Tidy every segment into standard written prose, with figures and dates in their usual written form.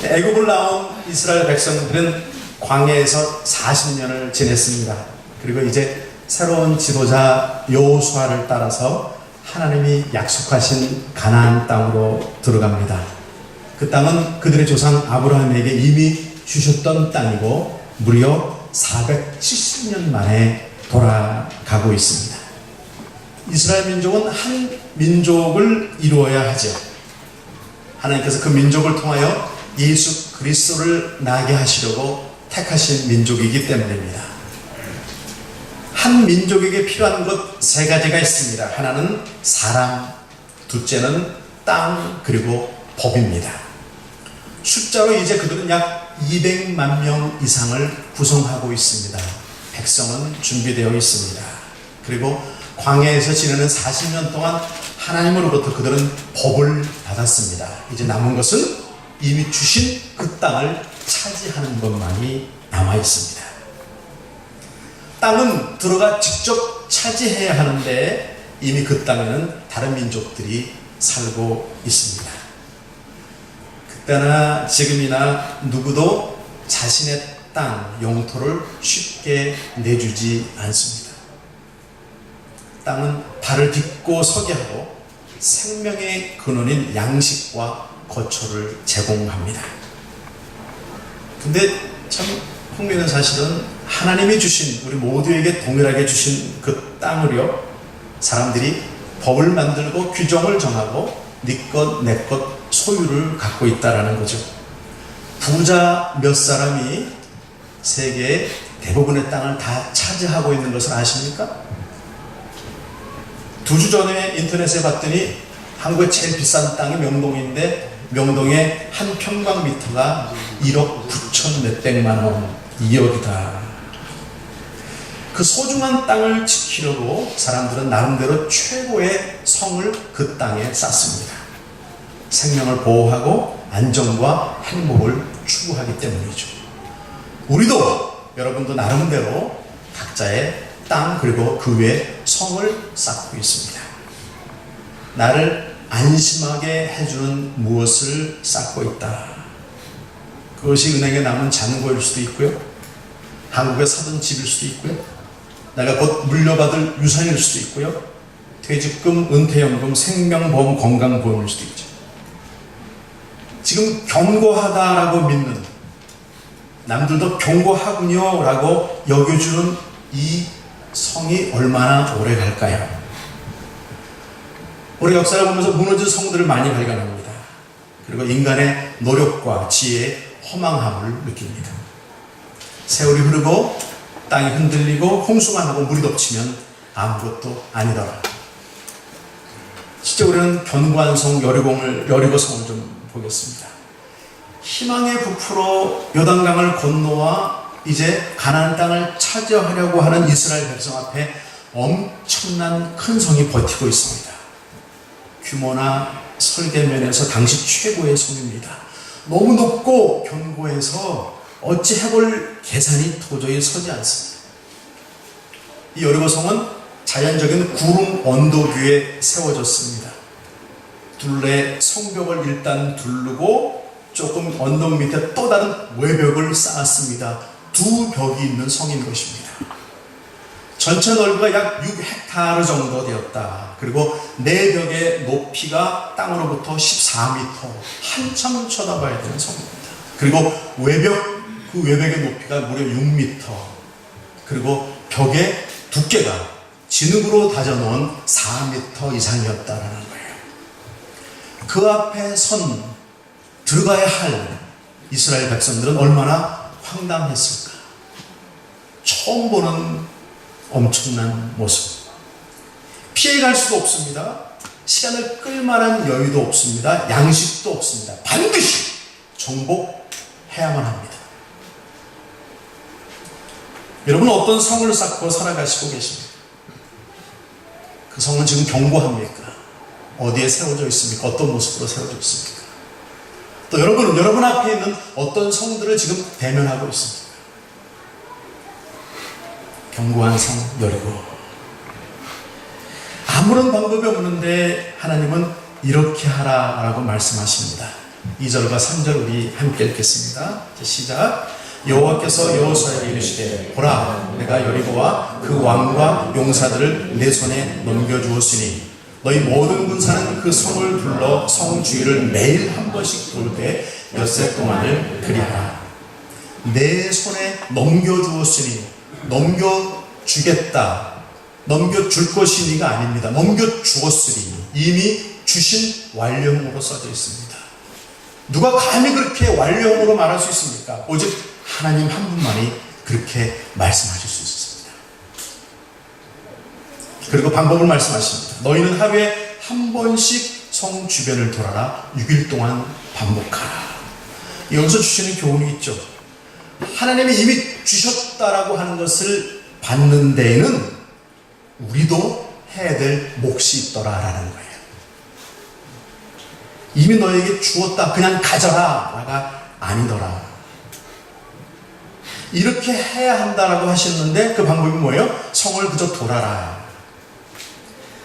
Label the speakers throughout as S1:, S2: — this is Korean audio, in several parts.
S1: 애굽을 나온 이스라엘 백성들은 광야에서 40년을 지냈습니다. 그리고 이제 새로운 지도자 여호수아를 따라서 하나님이 약속하신 가나안 땅으로 들어갑니다. 그 땅은 그들의 조상 아브라함에게 이미 주셨던 땅이고 무려 470년 만에 돌아가고 있습니다. 이스라엘 민족은 한 민족을 이루어야 하죠. 하나님께서 그 민족을 통하여 예수 그리스도를 나게 하시려고 택하신 민족이기 때문입니다. 한 민족에게 필요한 것 세 가지가 있습니다. 하나는 사람, 둘째는 땅, 그리고 법입니다. 숫자로 이제 그들은 약 200만 명 이상을 구성하고 있습니다. 백성은 준비되어 있습니다. 그리고 광야에서 지내는 40년 동안 하나님으로부터 그들은 법을 받았습니다. 이제 남은 것은 이미 주신 그 땅을 차지하는 것만이 남아 있습니다. 땅은 들어가 직접 차지해야 하는데 이미 그 땅에는 다른 민족들이 살고 있습니다. 그때나 지금이나 누구도 자신의 땅, 영토를 쉽게 내주지 않습니다. 땅은 발을 딛고 서게 하고 생명의 근원인 양식과 거처를 제공합니다. 근데 참 흥미있는 사실은 하나님이 주신, 우리 모두에게 동일하게 주신 그 땅을요, 사람들이 법을 만들고 규정을 정하고 네 것, 내 것, 소유를 갖고 있다라는 거죠. 부자 몇 사람이 세계의 대부분의 땅을 다 차지하고 있는 것을 아십니까? 2주 전에 인터넷에 봤더니 한국의 제일 비싼 땅이 명동인데 명동의 한 평방미터가 1억 9천 몇백만 원, 2억이다. 그 소중한 땅을 지키려고 사람들은 나름대로 최고의 성을 그 땅에 쌓습니다. 생명을 보호하고 안정과 행복을 추구하기 때문이죠. 우리도, 여러분도 나름대로 각자의 땅 그리고 그 외에 성을 쌓고 있습니다. 나를 안심하게 해주는 무엇을 쌓고 있다. 그것이 은행에 남은 잔고일 수도 있고요, 한국에 사던 집일 수도 있고요, 내가 곧 물려받을 유산일 수도 있고요, 퇴직금, 은퇴연금, 생명보험, 건강보험일 수도 있죠. 지금 견고하다라고 믿는, 남들도 견고하군요 라고 여겨주는 이 성이 얼마나 오래 갈까요? 우리 역사를 보면서 무너진 성들을 많이 발견합니다. 그리고 인간의 노력과 지혜의 허망함을 느낍니다. 세월이 흐르고 땅이 흔들리고 홍수가 나고 물이 덮치면 아무것도 아니더라. 실제 우리는 견고한 성 여리고성을 좀 보겠습니다. 희망의 부풀어 요단강을 건너와 이제 가나안 땅을 차지하려고 하는 이스라엘 백성 앞에 엄청난 큰 성이 버티고 있습니다. 규모나 설계면에서 당시 최고의 성입니다. 너무 높고 견고해서 어찌 해볼 계산이 도저히 서지 않습니다. 이 여리고성은 자연적인 구름 언덕 위에 세워졌습니다. 둘레 성벽을 일단 두르고 조금 언덕 밑에 또 다른 외벽을 쌓았습니다. 두 벽이 있는 성인 것입니다. 전체 넓이가 약 6헥타르 정도 되었다. 그리고 네 벽의 높이가 땅으로부터 14m, 한참 쳐다봐야 되는 성입니다. 그리고 그 외벽의 높이가 무려 6m, 그리고 벽의 두께가 진흙으로 다져놓은 4m 이상이었다라는 거예요. 그 앞에 들어가야 할 이스라엘 백성들은 얼마나 황당했을까. 처음 보는 엄청난 모습. 피해갈 수도 없습니다. 시간을 끌 만한 여유도 없습니다. 양식도 없습니다. 반드시 정복해야만 합니다. 여러분은 어떤 성을 쌓고 살아가시고 계십니까? 그 성은 지금 견고합니까? 어디에 세워져 있습니까? 어떤 모습으로 세워져 있습니까? 또 여러분은 여러분 앞에 있는 어떤 성들을 지금 대면하고 있습니까? 견고한 성 여리고. 아무런 방법이 없는데 하나님은 이렇게 하라라고 말씀하십니다. 2절과 3절 우리 함께 읽겠습니다. 자, 시작. 여호와께서 여호수아에게 이르시되 보라 내가 여리고와 그 왕과 용사들을 내 손에 넘겨주었으니 너희 모든 군사는 그 성을 둘러 성 주위를 매일 한 번씩 돌되 엿새 동안을 그리하라. 내 손에 넘겨주었으니 넘겨주겠다, 넘겨줄 것이니가 아닙니다. 넘겨주었으니 이미 주신 완료형으로 써져 있습니다. 누가 감히 그렇게 완료형으로 말할 수 있습니까? 오직 하나님 한 분만이 그렇게 말씀하실 수 있습니다. 그리고 방법을 말씀하십니다. 너희는 하루에 한 번씩 성 주변을 돌아라. 6일 동안 반복하라. 여기서 주시는 교훈이 있죠. 하나님이 이미 주셨다라고 하는 것을 받는 데에는 우리도 해야 될 몫이 있더라라는 거예요. 이미 너에게 주었다, 그냥 가져라가 아니더라. 이렇게 해야 한다라고 하셨는데 그 방법이 뭐예요? 성을 그저 돌아라.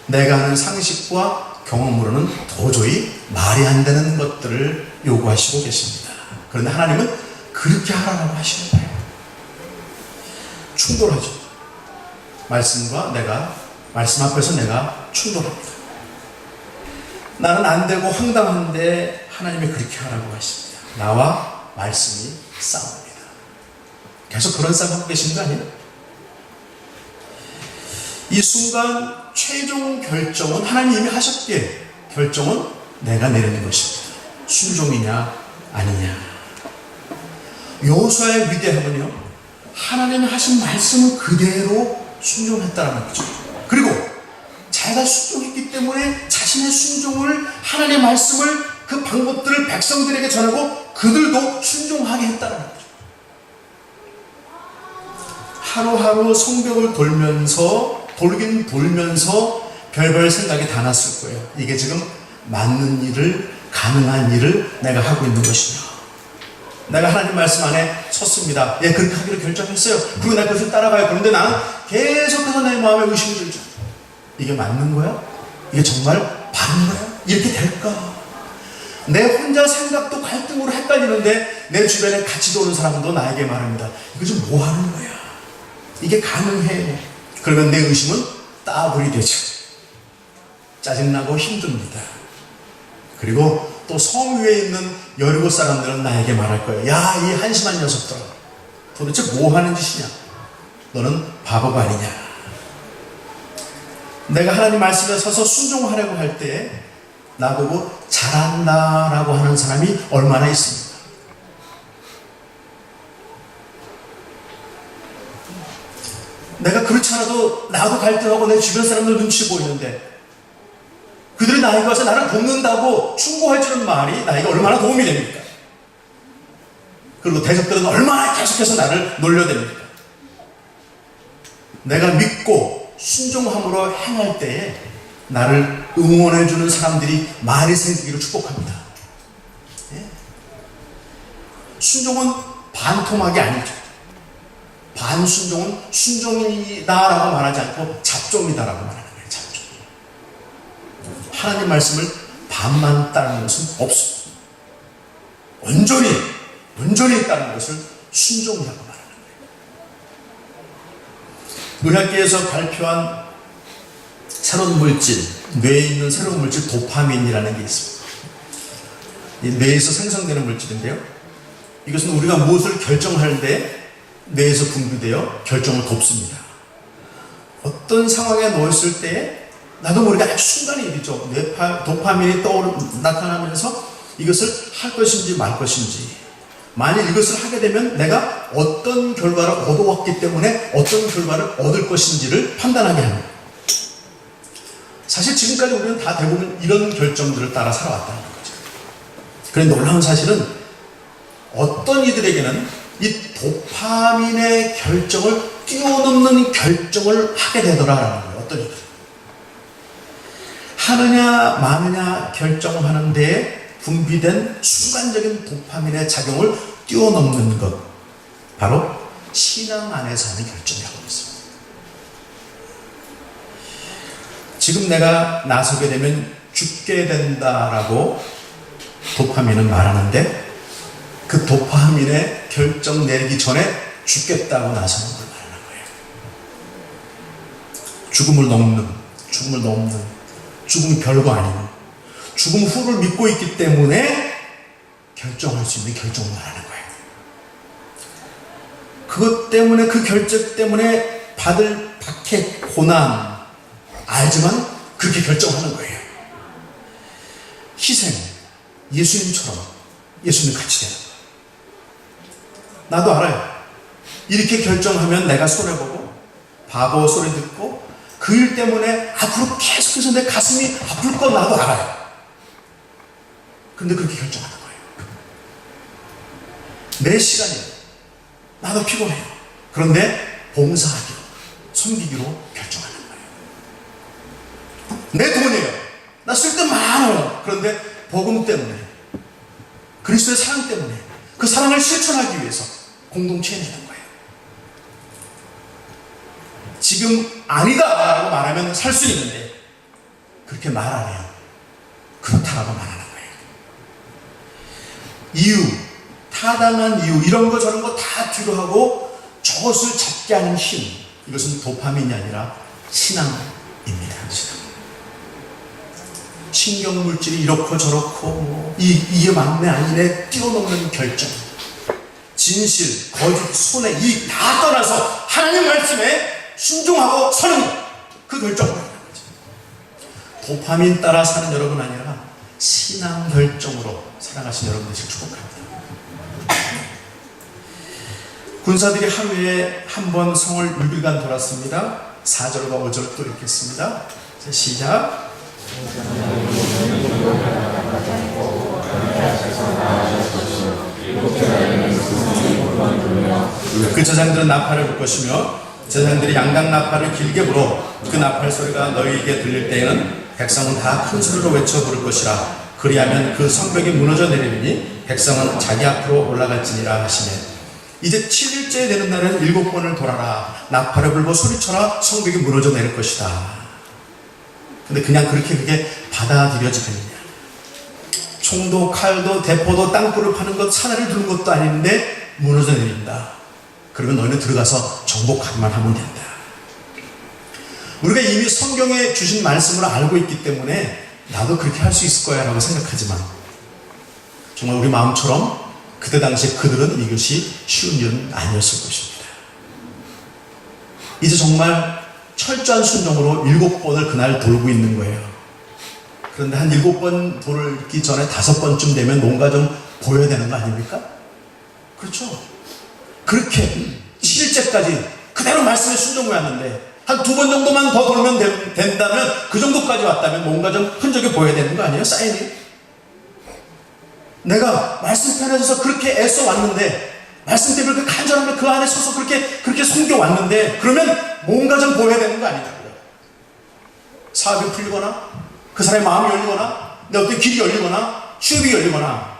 S1: 내가 하는 상식과 경험으로는 도저히 말이 안 되는 것들을 요구하시고 계십니다. 그런데 하나님은 그렇게 하라고 하시는 거예요. 충돌하죠. 말씀과 말씀 앞에서 내가 충돌합니다. 나는 안 되고 황당한데 하나님이 그렇게 하라고 하십니다. 나와 말씀이 싸웁니다. 계속 그런 싸움 하고 계신 거 아니에요? 이 순간 최종 결정은 하나님이 이미 하셨기에 결정은 내가 내리는 것입니다. 순종이냐 아니냐. 여호수아의 위대함은요, 하나님이 하신 말씀을 그대로 순종했다는 거죠. 그리고 자기가 순종했기 때문에 자신의 순종을, 하나님의 말씀을, 그 방법들을 백성들에게 전하고 그들도 순종하게 했다는 거죠. 하루하루 성벽을 돌긴 돌면서 별별 생각이 다 났을 거예요. 이게 지금 맞는 일을, 가능한 일을 내가 하고 있는 것이냐. 내가 하나님 말씀 안에 섰습니다. 예, 그렇게 하기로 결정했어요. 그리고 내가 그것을 따라가요. 그런데 나는 계속해서 내 마음에 의심이 들죠. 이게 맞는 거야? 이게 정말 바른 거야? 이렇게 될까? 내 혼자 생각도 갈등으로 헷갈리는데 내 주변에 같이 도는 사람도 나에게 말합니다. 이거 좀 뭐 하는 거야? 이게 가능해? 그러면 내 의심은 따블이 되죠. 짜증나고 힘듭니다. 그리고 또 성 위에 있는 여리고 사람들은 나에게 말할 거예요. 야, 이 한심한 녀석들아, 도대체 뭐 하는 짓이냐? 너는 바보가 아니냐? 내가 하나님 말씀에 서서 순종하려고 할 때에 나보고 잘한다 라고 하는 사람이 얼마나 있습니까? 내가 그렇지 않아도 나도 갈등하고 내 주변 사람들 눈치 보이는데 그들이 나에게 와서 나를 돕는다고 충고해주는 말이 나에게 얼마나 도움이 됩니까? 그리고 대적들은 얼마나 계속해서 나를 놀려댑니까? 내가 믿고 순종함으로 행할 때에 나를 응원해주는 사람들이 많이 생기기를 축복합니다. 예? 순종은 반토막이 아니죠. 반순종은 순종이다라고 말하지 않고 잡종이다라고 말하는 거예요. 잡종. 하나님 말씀을 반만 따르는 것은 없습니다. 온전히 따르는 것을 순종이라고 말하는 거예요. 의학계에서 발표한 새로운 물질, 뇌에 있는 새로운 물질 도파민이라는 게 있습니다. 이 뇌에서 생성되는 물질인데요. 이것은 우리가 무엇을 결정하는데 뇌에서 분비되어 결정을 돕습니다. 어떤 상황에 놓였을 때 나도 모르게 아주 순간의 일이죠. 도파민이 나타나면서 이것을 할 것인지 말 것인지, 만일 이것을 하게 되면 내가 어떤 결과를 얻어왔기 때문에 어떤 결과를 얻을 것인지를 판단하게 합니다. 사실 지금까지 우리는 다 대부분 이런 결정들을 따라 살아왔다는 거죠. 그런데 놀라운 사실은 어떤 이들에게는 이 도파민의 결정을 뛰어넘는 결정을 하게 되더라라는 거예요. 어떤 이들. 하느냐 마느냐 결정하는 데에 분비된 순간적인 도파민의 작용을 뛰어넘는 것, 바로 신앙 안에서 하는 결정이라고 있습니다. 지금 내가 나서게 되면 죽게 된다라고 도파민은 말하는데 그 도파민의 결정 내리기 전에 죽겠다고 나서는 걸 말하는 거예요. 죽음을 넘는 죽음이 별거 아닌 죽음 후를 믿고 있기 때문에 결정할 수 있는 결정을 말하는 거예요. 그것 때문에, 그 결정 때문에 받을 박해, 고난 알지만 그렇게 결정하는 거예요. 희생, 예수님처럼 예수님 같이 되는 거예요. 나도 알아요. 이렇게 결정하면 내가 손해보고 바보 소리 듣고 그 일 때문에 앞으로 계속해서 내 가슴이 아플 건 나도 알아요. 근데 그렇게 결정하는 거예요. 내 시간이에요. 나도 피곤해요. 그런데 봉사하기로, 섬기기로 결정하는 거예요. 내 돈이에요. 나 쓸 데 많아요. 그런데 복음 때문에, 그리스도의 사랑 때문에 그 사랑을 실천하기 위해서 공동체에 내는 거예요. 지금 아니다라고 말하면 살 수 있는데 그렇게 말 안 해요. 그렇다라고 말하는 거예요. 이유, 타당한 이유, 이런 거 저런 거 다 뒤로 하고 저것을 잡게 하는 힘, 이것은 도파민이 아니라 신앙입니다. 신앙. 신경물질이 이렇고 저렇고 이게 맞네 아니네 뛰어넘는 결정, 진실, 거짓, 손해, 이익 다 떠나서 하나님 말씀에 순종하고 서는 그 결정을 하는 거죠. 도파민 따라 사는 여러분 아니라 신앙 결정으로 살아가신 여러분 되시길 축복합니다. 군사들이 하루에 한 번 성을 6일간 돌았습니다. 4절과 5절 또 읽겠습니다. 자, 시작. 그 제사장들은 나팔을 불 것이며 제사장들이 양당 나팔을 길게 불어 그 나팔 소리가 너희에게 들릴 때에는 백성은 다 큰 소리로 외쳐 부를 것이라. 그리하면 그 성벽이 무너져 내리니 백성은 자기 앞으로 올라갈지니라 하시네. 이제 7일째 되는 날은 7번을 돌아라. 나팔을 불고 소리쳐라. 성벽이 무너져 내릴 것이다. 근데 그냥 그게 받아들여지겠느냐. 총도 칼도 대포도 땅굴을 파는 것, 사내를 두는 것도 아닌데 무너져 내린다. 그러면 너희는 들어가서 정복하기만 하면 된다. 우리가 이미 성경에 주신 말씀을 알고 있기 때문에 나도 그렇게 할 수 있을 거야 라고 생각하지만 정말 우리 마음처럼 그때 당시에 그들은 이것이 쉬운 일은 아니었을 것입니다. 이제 정말 철저한 순종으로 7번을 그날 돌고 있는 거예요. 그런데 한 7번 돌기 전에 5번쯤 되면 뭔가 좀 보여야 되는 거 아닙니까? 그렇죠. 그렇게 7일째까지 그대로 말씀에 순종해왔는데 한 2번 정도만 더 돌면 된다면, 그 정도까지 왔다면 뭔가 좀 흔적이 보여야 되는 거 아니에요? 사인이. 내가 말씀 편에서 그렇게 애써 왔는데, 말씀 때문에 그 간절함에 그 안에 서서 그렇게 섬겨왔는데, 그러면 뭔가 좀 보여야 되는 거 아니냐고요. 사업이 풀리거나, 그 사람의 마음이 열리거나, 내 어떤 길이 열리거나, 취업이 열리거나,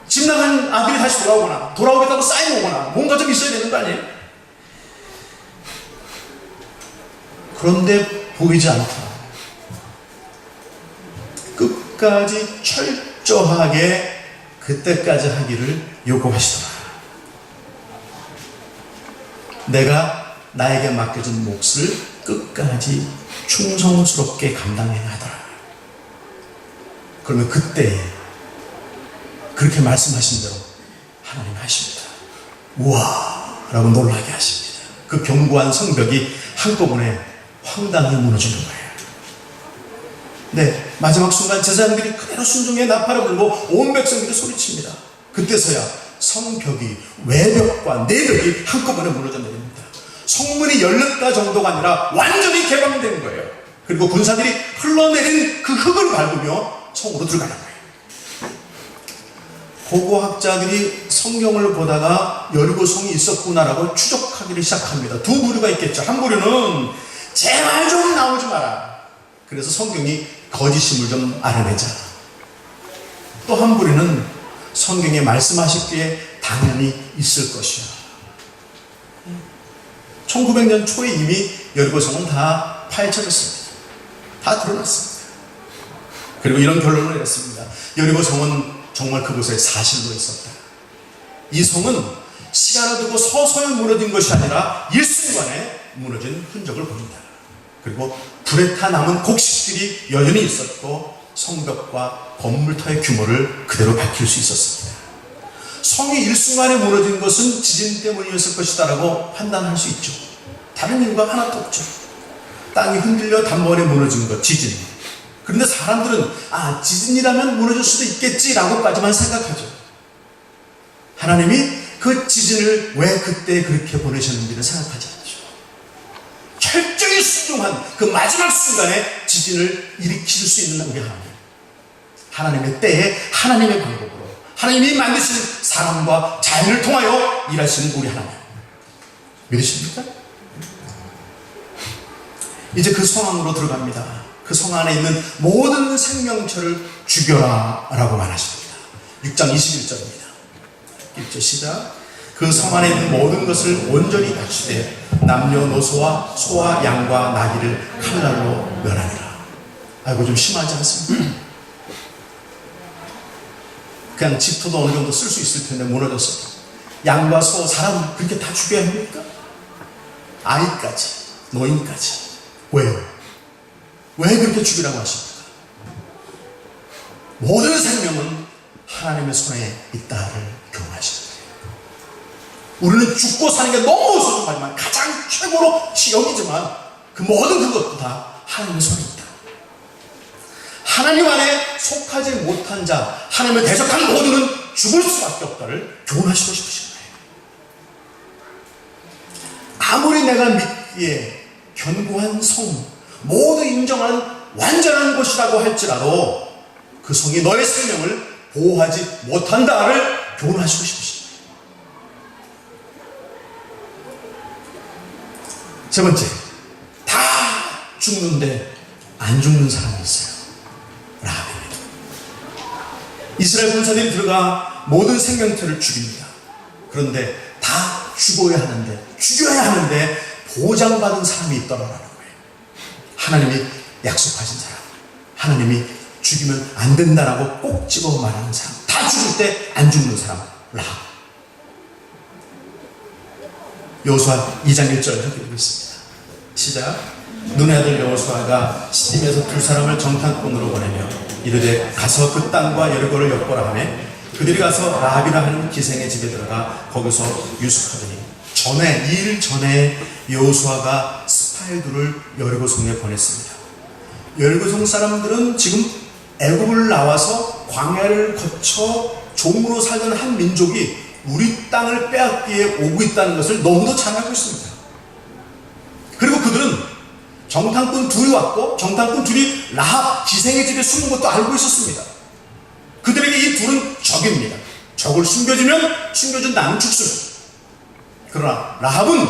S1: 집 나간 아들이 다시 돌아오겠다고 사인 오거나, 뭔가 좀 있어야 되는 거 아니에요? 그런데 보이지 않다. 끝까지 철저하게 그때까지 하기를 요구하시더라. 내가 나에게 맡겨진 몫을 끝까지 충성스럽게 감당해야 하더라. 그러면 그때에 그렇게 말씀하신 대로 하나님 하십니다. 우와! 라고 놀라게 하십니다. 그 견고한 성벽이 한꺼번에 황당히 무너지는 거예요. 네, 마지막 순간 제사장들이 그대로 순종해 나팔을 불고 온 백성들이 소리칩니다. 그때서야 성벽이, 외벽과 내벽이 한꺼번에 무너져 내립니다. 성문이 열렸다 정도가 아니라 완전히 개방된 거예요. 그리고 군사들이 흘러내린 그 흙을 밟으며 성으로 들어가는 거예요. 고고학자들이 성경을 보다가 여리고성이 있었구나라고 추적하기를 시작합니다. 두 부류가 있겠죠. 한 부류는 제발 좀 나오지 마라. 그래서 성경이 거짓임을 좀 알아내자. 또 한 부류는 성경에 말씀하셨기에 당연히 있을 것이야. 1900년 초에 이미 여리고성은 다 파헤쳐졌습니다. 다 드러났습니다. 그리고 이런 결론을 내렸습니다. 여리고 성은 정말 그곳에 사실로 있었다. 이 성은 시간을 두고 서서히 무너진 것이 아니라 일순간에 무너진 흔적을 봅니다. 그리고 불에 타 남은 곡식들이 여전히 있었고 성벽과 건물터의 규모를 그대로 밝힐 수 있었습니다. 성이 일순간에 무너진 것은 지진 때문이었을 것이다라고 판단할 수 있죠. 다른 이유가 하나도 없죠. 땅이 흔들려 단번에 무너진 것, 지진. 그런데 사람들은 지진이라면 무너질 수도 있겠지라고까지만 생각하죠. 하나님이 그 지진을 왜 그때 그렇게 보내셨는지를 생각하지 않죠. 철저히 순종한 그 마지막 순간에 지진을 일으킬 수 있는 우리 하나님. 하나님의 때에 하나님의 방법으로 하나님이 만드신 사람과 자연을 통하여 일하시는 우리 하나님. 믿으십니까? 이제 그 성 안으로 들어갑니다. 그 성 안에 있는 모든 생명체를 죽여라 라고 말하십니다. 6장 21절입니다. 1절 시작. 그 성 안에 있는 모든 것을 온전히 다치되 남녀노소와 소와 양과 나귀를 칼날로 멸하니라. 아이고 좀 심하지 않습니까? 그냥 집터도 어느 정도 쓸 수 있을 텐데 무너졌어요. 양과 소, 사람 그렇게 다 죽여야 합니까? 아이까지, 노인까지. 왜요? 왜 그렇게 죽이라고 하십니까? 모든 생명은 하나님의 손에 있다를 교훈하십니다. 우리는 죽고 사는 게 너무 소중하지만 가장 최고로 여기지만 그 모든 그것도 다 하나님의 손에 있다. 하나님 안에 속하지 못한 자, 하나님을 대적하는 모두는 죽을 수밖에 없다를 교훈하시고 싶으신 거예요. 아무리 내가 믿기에 견고한 성, 모두 인정하는 완전한 곳이라고 할지라도 그 성이 너의 생명을 보호하지 못한다를 교훈하시고 싶으신 거예요. 세 번째, 다 죽는데 안 죽는 사람이 있어요. 라합입니다. 이스라엘 군사들이 들어가 모든 생명체를 죽입니다. 그런데 다 죽어야 하는데 보장받은 사람이 있더라라는 거예요. 하나님이 약속하신 사람, 하나님이 죽이면 안 된다라고 꼭 집어 말하는 사람, 다 죽을 때 안 죽는 사람, 라합. 여호수아 2장 1절 이렇게 되고 있습니다. 시작. 눈의 아들 여호수아가 시딤에서 두 사람을 정탐꾼으로 보내며 이르되 가서 그 땅과 여리고를 엿보라 하며 그들이 가서 라합이라 하는 기생의 집에 들어가 거기서 유숙하더니 일 전에 여호수아가 스파이들을 여리고성에 보냈습니다. 여리고성 사람들은 지금 애굽을 나와서 광야를 거쳐 종으로 살던 한 민족이 우리 땅을 빼앗기에 오고 있다는 것을 너무도 잘 알고 있습니다. 그리고 그들은 정탐꾼 둘이 왔고 정탐꾼 둘이 라합 기생의 집에 숨은 것도 알고 있었습니다. 그들에게 이 둘은 적입니다. 적을 숨겨준 나는 죽습니다. 그러나 라합은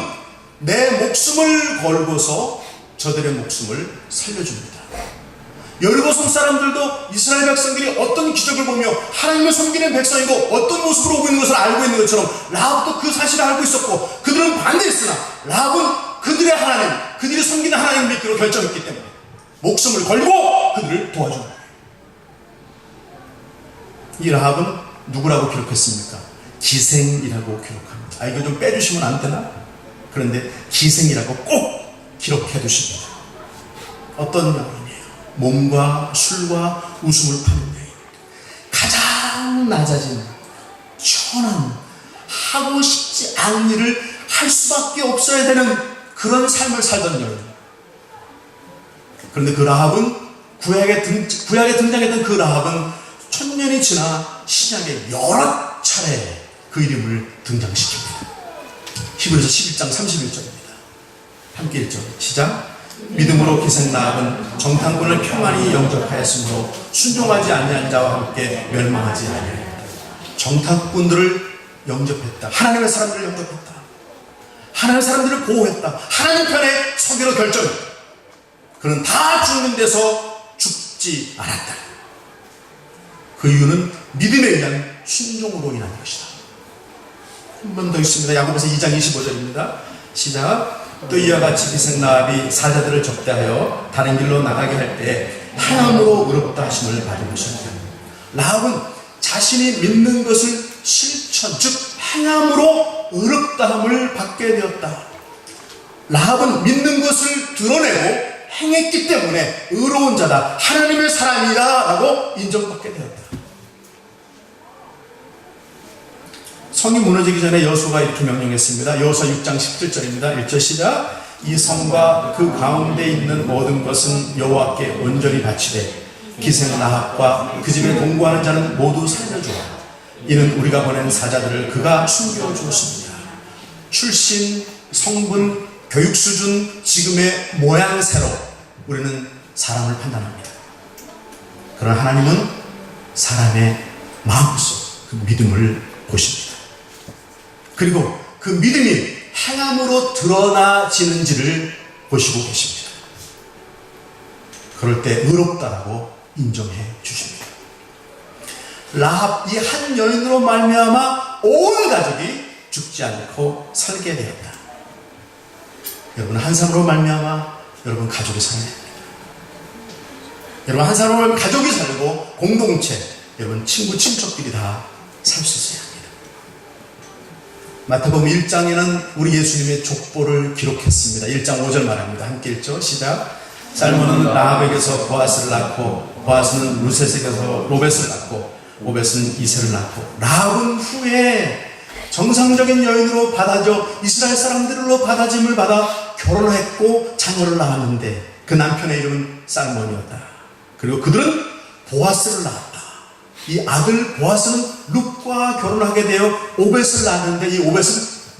S1: 내 목숨을 걸고서 저들의 목숨을 살려줍니다. 여리고성 사람들도 이스라엘 백성들이 어떤 기적을 보며 하나님을 섬기는 백성이고 어떤 모습으로 오고 있는 것을 알고 있는 것처럼 라합도 그 사실을 알고 있었고 그들은 반대했으나 라합은 그들의 하나님, 그들이 섬기는 하나님을 믿기로 결정했기 때문에 목숨을 걸고 그들을 도와준 거예요. 이 라합은 누구라고 기록했습니까? 기생이라고 기록합니다. 이거 좀 빼주시면 안 되나? 그런데 기생이라고 꼭 기록해 두십니다. 어떤 여인이에요? 몸과 술과 웃음을 파는 여인. 가장 낮아진 천한 하고 싶지 않은 일을 할 수밖에 없어야 되는 그런 삶을 살던 여인. 그런데 그 라합은 구약에 등장했던 그 라합은 천년이 지나 신약에 여러 차례 그 이름을 등장시킵니다. 히브리서 11장 31절입니다. 함께 읽죠. 시작. 믿음으로 기생 라합은 정탐꾼을 평안히 영접하였으므로 순종하지 아니한 자와 함께 멸망하지 아니하였다. 정탐꾼들을 영접했다. 하나님의 사람들을 영접했다. 하나님의 사람들을 보호했다. 하나님 편에 서기로 결정했다. 그는 다 죽는 데서 죽지 않았다. 그 이유는 믿음에 의한 순종으로 인한 것이다. 한 번 더 있습니다. 야고보서 2장 25절입니다. 시작. 또 이와 같이 기생 라합이 사자들을 접대하여 다른 길로 나가게 할 때 하나님으로 의롭다 하심을 받은 것입니다. 라합은 자신이 믿는 것을 실천, 즉 행함으로 의롭다함을 받게 되었다. 라합은 믿는 것을 드러내고 행했기 때문에 의로운 자다, 하나님의 사람이다 라고 인정받게 되었다. 성이 무너지기 전에 여호수아가 이렇게 명령했습니다. 여호수아 6장 17절입니다. 1절 시작. 이 성과 그 가운데 있는 모든 것은 여호와께 온전히 바치되 기생 라합과 그 집에 동거하는 자는 모두 살려주라. 이는 우리가 보낸 사자들을 그가 숨겨주었습니다. 출신, 성분, 교육 수준, 지금의 모양새로 우리는 사람을 판단합니다. 그러나 하나님은 사람의 마음속 그 믿음을 보십니다. 그리고 그 믿음이 행함으로 드러나지는지를 보시고 계십니다. 그럴 때 의롭다라고 인정해 주십니다. 라합 이 한 여인으로 말미암아 온 가족이 죽지 않고 살게 되었다. 여러분 한 사람으로 말미암아 여러분 가족이 살게 됩니다. 여러분 한 사람으로 가족이 살고 공동체, 여러분 친구 친척들이 다 살 수 있어야 합니다. 마태복음 1장에는 우리 예수님의 족보를 기록했습니다. 1장 5절 말합니다. 함께 읽죠. 시작. 살몬은 라합에게서 보아스를 낳고 보아스는 루셋에게서 로벳을 낳고 오벳은 이세를 낳고 라합은 후에 정상적인 여인으로 받아져 이스라엘 사람들로 받아짐을 받아 결혼했고 자녀를 낳았는데 그 남편의 이름은 살몬이었다. 그리고 그들은 보아스를 낳았다. 이 아들 보아스는 룻과 결혼하게 되어 오벳을 낳았는데 이 오벳은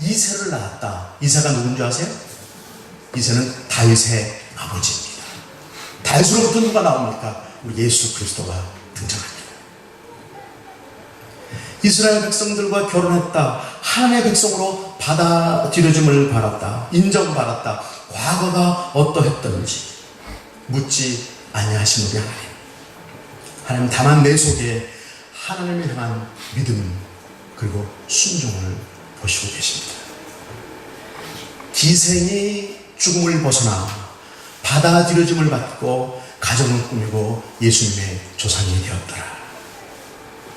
S1: 이세를 낳았다. 이세가 누군지 아세요? 이세는 다윗의 아버지입니다. 다윗으로부터 누가 나옵니까? 우리 예수 그리스도가 등장합니다. 이스라엘 백성들과 결혼했다. 하나님의 백성으로 받아들여짐을 받았다. 인정받았다. 과거가 어떠했던지 묻지 아니하신 우리 하나님. 하나님 다만 내 속에 하나님을 향한 믿음 그리고 순종을 보시고 계십니다. 기생이 죽음을 벗어나 받아들여짐을 받고 가정을 꾸미고 예수님의 조상이 되었더라.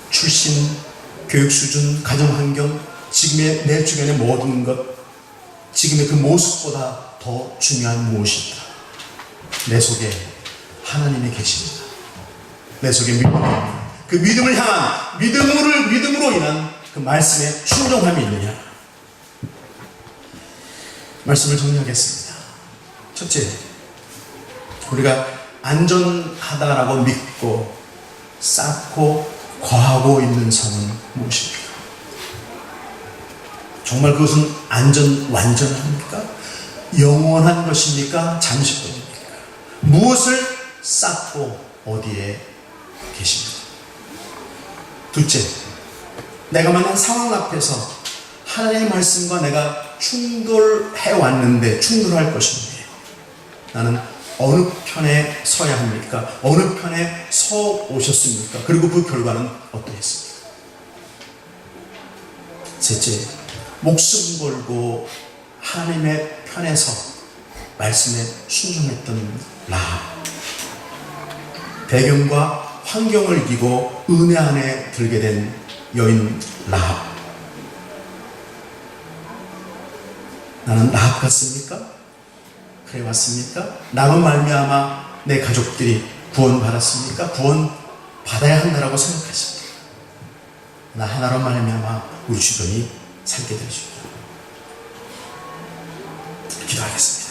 S1: 출신, 교육 수준, 가정 환경, 지금의 내 주변의 모든 것, 지금의 그 모습보다 더 중요한 무엇이 있다. 내 속에 하나님이 계십니다. 내 속에 믿음이 있다. 그 믿음을 향한 믿음으로 인한 그 말씀에 순종함이 있느냐. 말씀을 정리하겠습니다. 첫째, 우리가 안전하다라고 믿고 쌓고 거하고 있는 성은 무엇입니까? 정말 그것은 완전합니까? 영원한 것입니까? 잠시뿐입니까? 무엇을 쌓고 어디에 계십니까? 둘째, 내가 만난 상황 앞에서 하나님의 말씀과 내가 충돌해 왔는데, 충돌할 것인데 나는 어느 편에 서야 합니까? 어느 편에 서 오셨습니까? 그리고 그 결과는 어떠했습니까? 셋째, 목숨 걸고 하나님의 편에서 말씀에 순종했던 라합. 배경과 환경을 이기고 은혜 안에 들게 된 여인 라합. 나는 라합 같습니까? 그래 왔습니까? 나로 말미암아 내 가족들이 구원받았습니까? 구원받아야 한다라고 생각하십니까? 나 하나로 말미암아 우리 주변이 살게 되십니다. 기도하겠습니다.